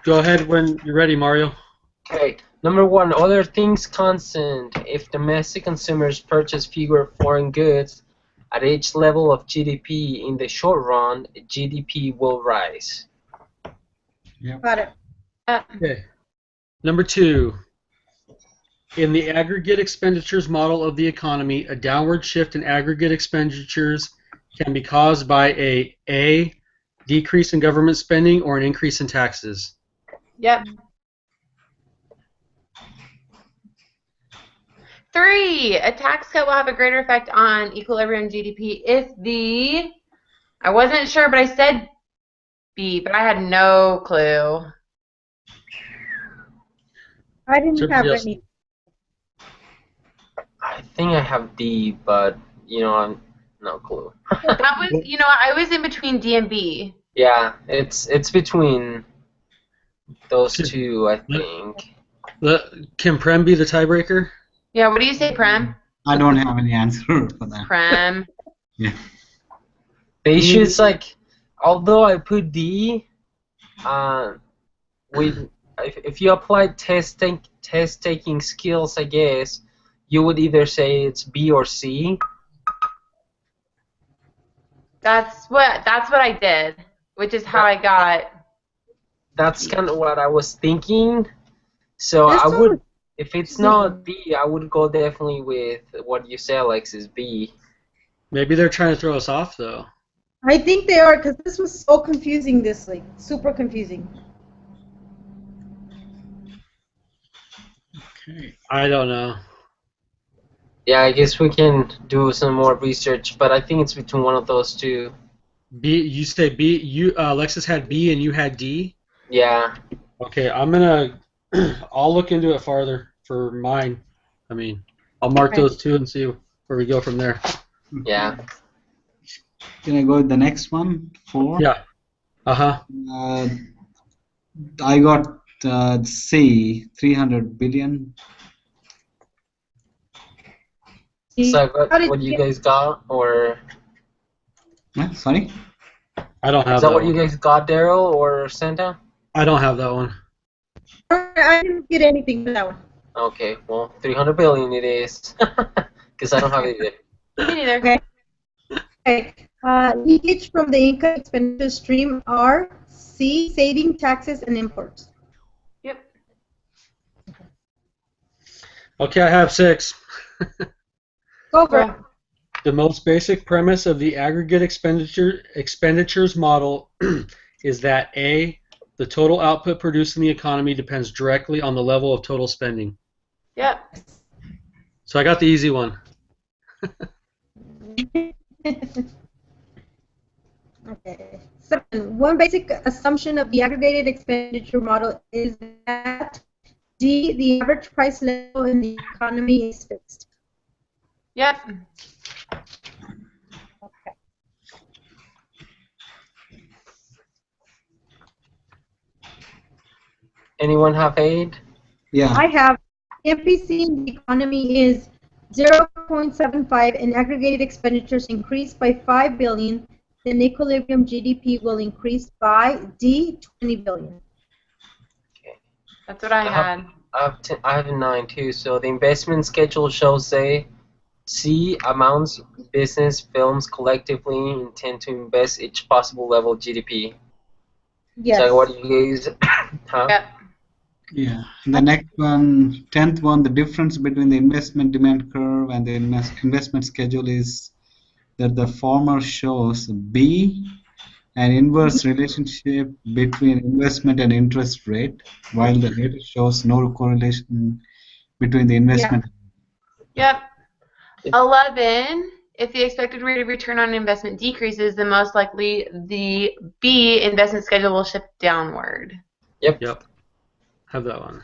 Go ahead when you're ready, Mario. Okay. Number one, other things constant. If domestic consumers purchase fewer foreign goods at each level of GDP in the short run, GDP will rise. Yep. Got it. Okay. Number two, in the aggregate expenditures model of the economy, a downward shift in aggregate expenditures can be caused by a decrease in government spending or an increase in taxes. Yep. 3, a tax cut will have a greater effect on equilibrium GDP if the, I wasn't sure, but I said B, but I had no clue. I didn't have Somebody else. any. I think I have D, but I'm no clue. That was, I was in between D and B. Yeah, it's between those two, I think. Can Prem be the tiebreaker? Yeah, what do you say, Prem? I don't have any answer for that. Prem. Yeah. The issue is like, although I put D, if you apply test taking skills, I guess you would either say it's B or C. That's what I did, which is how I got. That's kind of what I was thinking. So This I one- would, if it's not B, I would go definitely with what you say, Alexis, B. Maybe they're trying to throw us off, though. I think they are, because this was so confusing this week. Super confusing. Okay. I don't know. Yeah, I guess we can do some more research, but I think it's between one of those two. B. You say B. You Alexis had B and you had D. Yeah. Okay, I'm gonna. I'll look into it farther for mine. I mean, I'll mark Okay. those two and see where we go from there. Yeah. Can I go with the next one? 4? Yeah. Uh-huh. I got C, 300 billion. So I How got did what you you get- guys got, or Sorry? I don't have is that that what one. you guys got, Daryl or Santa? I don't have that one. I didn't get anything for that one. Okay, well, 300 billion it is, because I don't have it either. Me neither. Okay. Okay. Leakage from the income expenditure stream are C, saving, taxes, and imports. Yep. Okay, I have 6. Go for it. The most basic premise of the aggregate expenditures model is that A, the total output produced in the economy depends directly on the level of total spending. Yep. So I got the easy one. Okay. 7. One basic assumption of the aggregated expenditure model is that D, the average price level in the economy is fixed. Yep. Okay. Anyone have 8? Yeah. I have MPC in the economy is 0.75 and aggregated expenditures increase by 5 billion, then equilibrium GDP will increase by D, 20 billion. That's what I had. I have 9 too. So the investment schedule shows C amounts business firms collectively intend to invest each possible level of GDP. Yes. So what do you guys have? Yep. Yeah. The next one, 10th one, the difference between the investment demand curve and the investment schedule is that the former shows B, an inverse relationship between investment and interest rate, while the latter shows no correlation between the investment. Yep. 11, if the expected rate of return on investment decreases, then most likely the B investment schedule will shift downward. Yep. Have that one.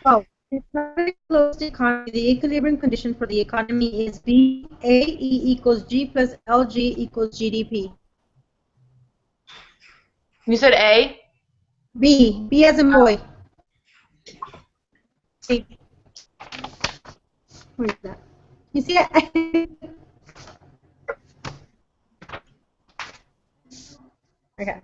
Oh, in a closed economy, the equilibrium condition for the economy is B, A, E equals G plus LG equals GDP. You said A? B as in boy. See. Where is that? You see it? Okay.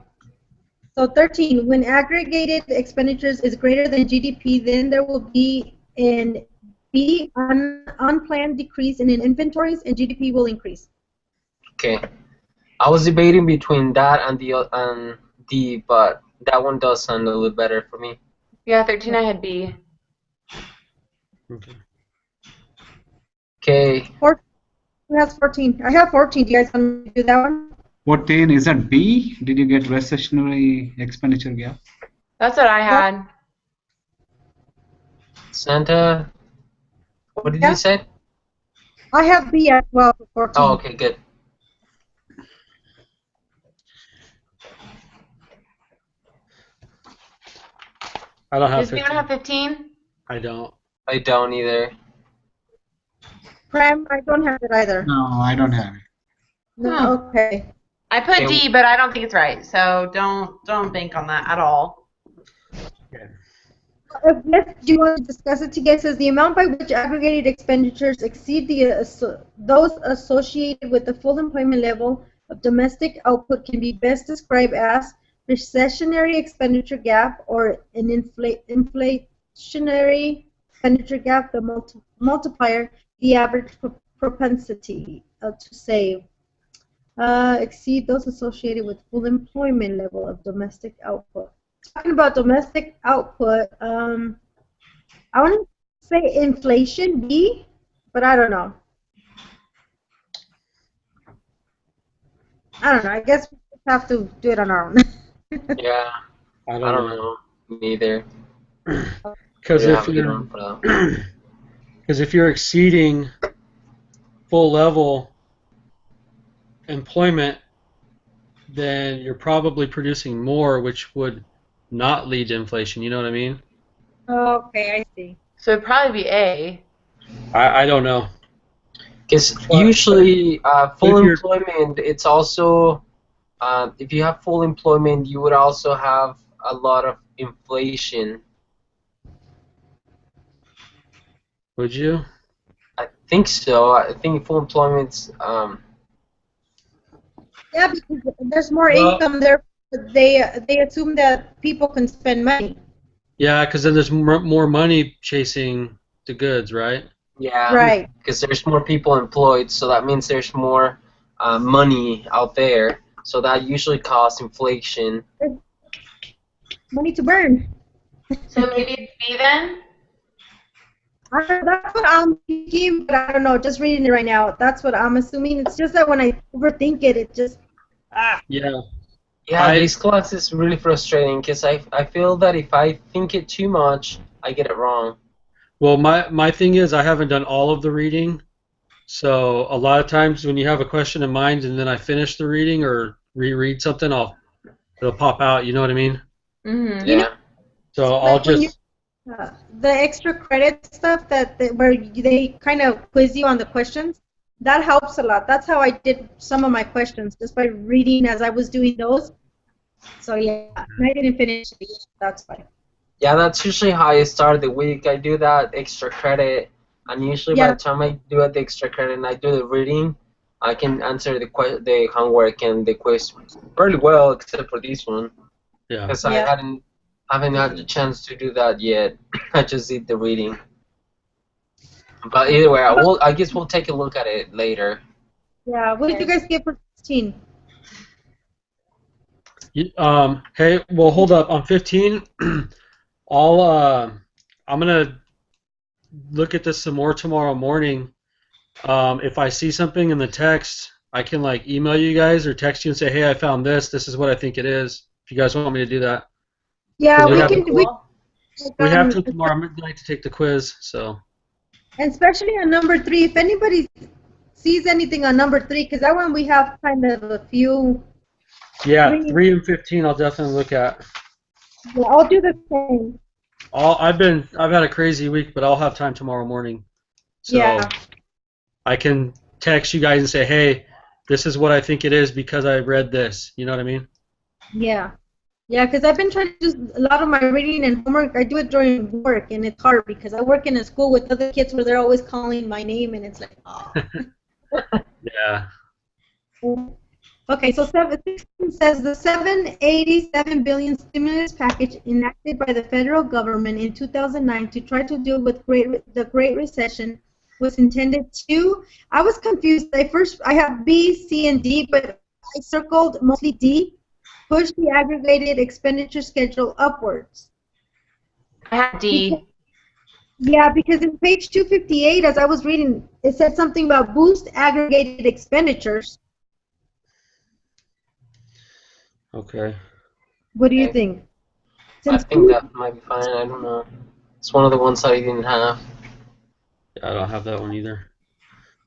So 13, when aggregated expenditures is greater than GDP, then there will be an unplanned decrease in inventories and GDP will increase. Okay. I was debating between that and D, but that one does sound a little better for me. Yeah, 13 I had B. Okay. Okay. Who has 14? I have 14. Do you guys want me to do that one? 14, is that B? Did you get recessionary expenditure gap? That's what I had. Santa, what did Yeah. you say? I have B as well for 14. Oh, okay, good. I don't have Does anyone 15. have 15? I don't. I don't either. Prem, I don't have it either. No, I don't have it. No, okay. I put Okay. D, but I don't think it's right. So don't bank on that at all. Do you want to discuss it together? It says the amount by which aggregated expenditures exceed those associated with the full employment level of domestic output can be best described as recessionary expenditure gap or an inflationary expenditure gap, the multiplier, the average propensity to save. Exceed those associated with full employment level of domestic output. Talking about domestic output, I want to say inflation B, but I don't know. I don't know. I guess we just have to do it on our own. Yeah, I I don't don't know. know. Neither. Because We if have a good you're one for that. because if you're exceeding full level employment, then you're probably producing more, which would not lead to inflation. You know what I mean? Okay, I see. So it'd probably be A. I don't know. Because But usually full if you're employment, it's also, if you have full employment, you would also have a lot of inflation. would you? I think so. I think full employment's, Yeah, because there's more Well, income there. They assume that people can spend money. yeah, because then there's more money chasing the goods, right? yeah, Right. because there's more people employed, so that means there's more money out there. So that usually causes inflation. There's money to burn. So maybe it's B then? That's what I'm thinking, but I don't know. Just reading it right now, that's what I'm assuming. It's just that when I overthink it, it just Yeah. Yeah, this class is really frustrating because I feel that if I think it too much, I get it wrong. Well, my thing is I haven't done all of the reading, so a lot of times when you have a question in mind and then I finish the reading or reread something, it'll pop out. You know what I mean? Mm-hmm. You know, Yeah. So I'll like when you just the extra credit stuff where they kind of quiz you on the questions, that helps a lot. That's how I did some of my questions, just by reading as I was doing those. So yeah, and I didn't finish it. That's why. Yeah, that's usually how I start the week. I do that extra credit, and usually by Yeah. the time I do the extra credit and I do the reading, I can answer the homework and the quiz fairly well, except for this one, yeah. because Yeah. haven't had the chance to do that yet. I just did the reading. But either way, I guess we'll take a look at it later. Yeah. What did you guys get for 16? Hey, well, hold up. On 15, I'm gonna look at this some more tomorrow morning. If I see something in the text, I can like email you guys or text you and say, hey, I found this. This is what I think it is. If you guys want me to do that, Yeah, we we have can. Cool. we have to tomorrow midnight to take the quiz. So And especially on number 3, if anybody sees anything on number 3, because that one we have kind of a few. yeah, 3, 3 and 15, I'll definitely look at. yeah, I'll do the same. I've had a crazy week, but I'll have time tomorrow morning. So Yeah. I can text you guys and say, hey, this is what I think it is because I read this. You know what I mean? Yeah. Yeah, because I've been trying to do a lot of my reading and homework. I do it during work, and it's hard because I work in a school with other kids where they're always calling my name, and it's like, oh. Yeah. Okay, so 16 says the 787 billion stimulus package enacted by the federal government in 2009 to try to deal with the Great Recession was intended to. I was confused. I have B, C, and D, but I circled mostly D. Push the aggregated expenditure schedule upwards. I had D. Yeah, because in page 258, as I was reading, it said something about boost aggregated expenditures. Okay. What do you Okay. think? I Since think that might be fine. I don't know. It's one of the ones I didn't have. I don't have that one either.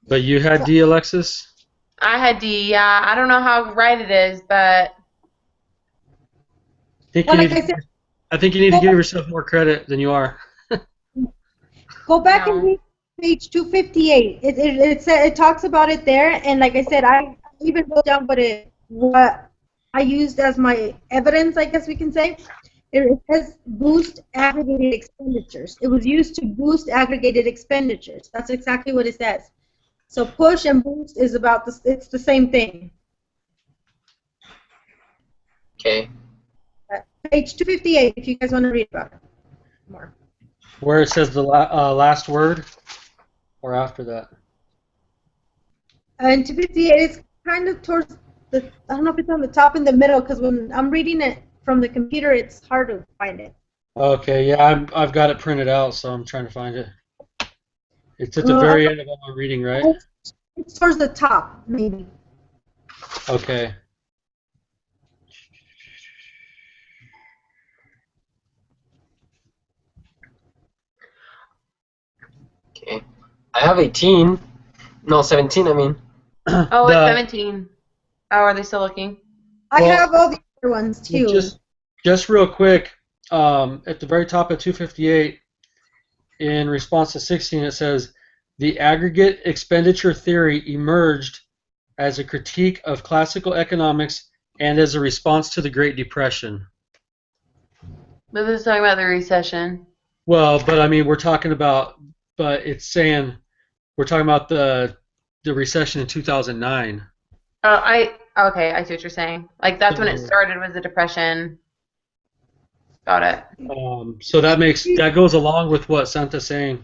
But you had D, Alexis? I had D. Yeah, I don't know how right it is, but well, like I said, I think you need to give yourself more credit than you are. go back and no. read page 258. It talks about it there, and like I said, I even wrote down what I used as my evidence, I guess we can say. It says boost aggregated expenditures. It was used to boost aggregated expenditures. That's exactly what it says. So push and boost is about this. It's the same thing. Okay. Page 258. If you guys want to read about it more. Where it says the last word, or after that? And 258 is kind of towards the. I don't know if it's on the top in the middle because when I'm reading it from the computer, it's hard to find it. Okay, yeah, I've got it printed out, so I'm trying to find it. It's at the very end of what I'm reading, right? It's towards the top, maybe. Okay. Okay. I have 18. No, 17, I mean. Oh, it's 17. Oh, are they still looking? I Well, have all the other ones too. Just real quick, at the very top of 258, in response to 16, it says, the aggregate expenditure theory emerged as a critique of classical economics and as a response to the Great Depression. But this is talking about the recession. Well, but I mean, but it's saying we're talking about the recession in 2009. Oh, okay, I see what you're saying. Like that's when it started was the depression. Got it. So that goes along with what Santa's saying.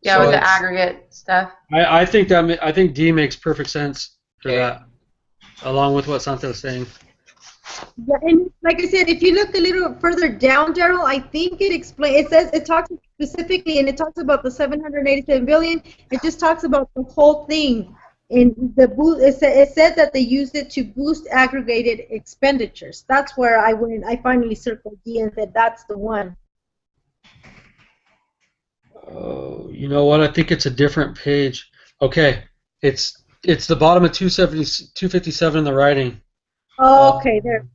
Yeah, So with the aggregate stuff. I think D makes perfect sense for Okay. that, along with what Santa was saying. Yeah, and like I said, if you look a little further down, Daryl, I think it explains. It talks specifically, and it talks about the 787 billion. It just talks about the whole thing. In the boost, it said that they used it to boost aggregated expenditures. That's where I went. I finally circled D and said that's the one. Oh, you know what? I think it's a different page. Okay, it's the bottom of 257 in the writing. Okay, there.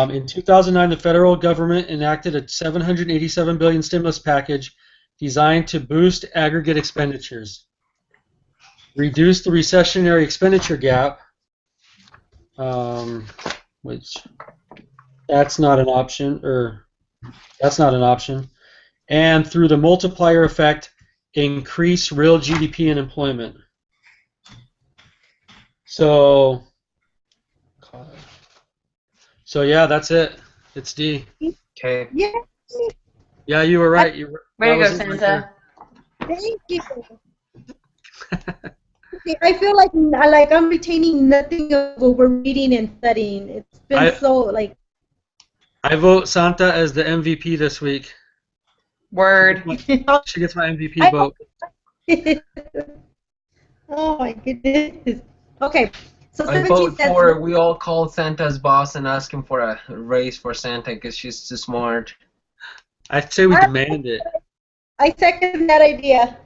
In 2009, the federal government enacted a 787 billion stimulus package designed to boost aggregate expenditures, reduce the recessionary expenditure gap, which that's not an option, and through the multiplier effect, increase real GDP and employment. So yeah, that's it. It's D. Okay. Yeah. Yeah, you were right. Way to go, Santa. Thank you. I feel like I'm retaining nothing of what we're reading and studying. It's been so like. I vote Santa as the MVP this week. Word. She gets my MVP vote. Oh my goodness. Okay, so I 17 vote cents. for we all call Santa's boss and ask him for a raise for Santa because she's too smart. I'd say we demand it. I second that idea.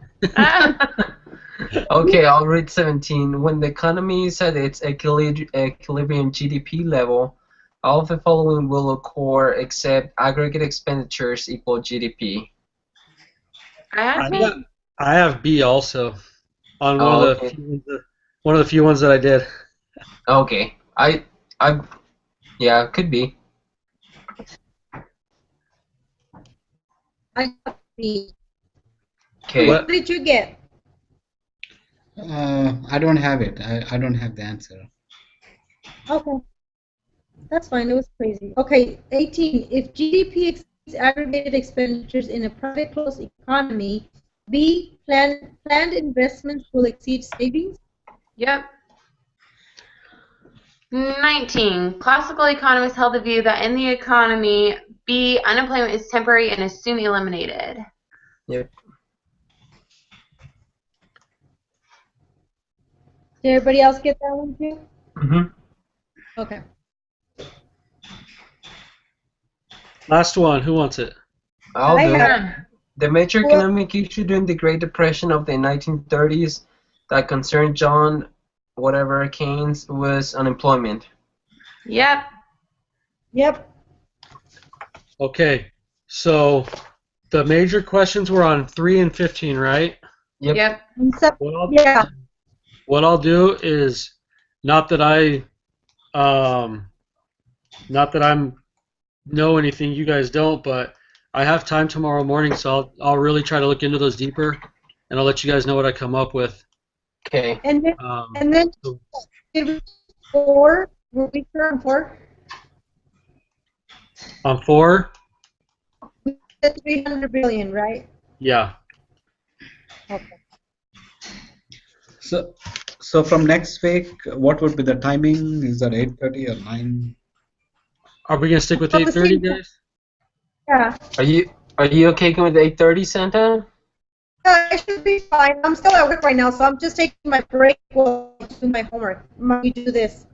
Okay, I'll read 17. When the economy is at its equilibrium GDP level, all of the following will occur except aggregate expenditures equal GDP. I have B also on one Oh, of the few ones that I did. Okay, yeah, could be. I got B. Okay. What did you get? I don't have it. I don't have the answer. Okay, that's fine. It was crazy. Okay, 18. If GDP exceeds aggregated expenditures in a private closed economy, B, planned investments will exceed savings. Yep. 19. Classical economists held the view that in the economy, B, unemployment is temporary and is soon eliminated. Yep. Did everybody else get that one too? Mm-hmm. Okay. Last one. Who wants it? I'll I do have it. it. The major Well- economic issue during the Great Depression of the 1930s that concerned John whatever Keynes was unemployment. Yep. Yep. Okay. So the major questions were on 3 and 15, right? Yep. Yep. Yeah. What I'll do is not that I'm know anything you guys don't, but I have time tomorrow morning, so I'll really try to look into those deeper, and I'll let you guys know what I come up with. Okay. And then So 4. Were we sure on 4? on 4, We said 300 billion, right? yeah. Okay. So from next week, what would be the timing? Is that 8:30 or 9? Are we gonna stick with About the 8:30, same- guys? Yeah. Are you okay with 8:30, Santa? I should be fine. I'm still at work right now, so I'm just taking my break while I do my homework. We do this.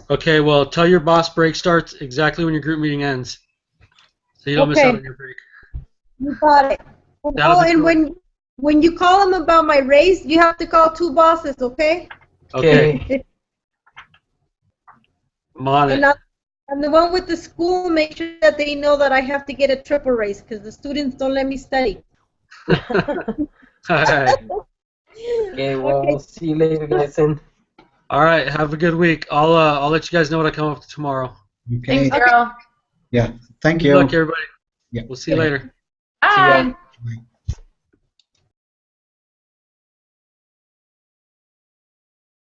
Okay. Well, tell your boss break starts exactly when your group meeting ends, so you don't miss Okay. out on your break. You got it. That'll Oh, be and cool. when you call them about my raise, you have to call 2 bosses, okay? Okay. I'm on And it. I'm the one with the school. Make sure that they know that I have to get a triple raise because the students don't let me study. All right. Okay, well, Okay. see you later, guys. And All right. Have a good week. I'll let you guys know what I come up with tomorrow. Okay. Thanks, girl. Yeah. Thank Good you. luck, everybody. Yeah. We'll see you later. see ya. Bye. Bye.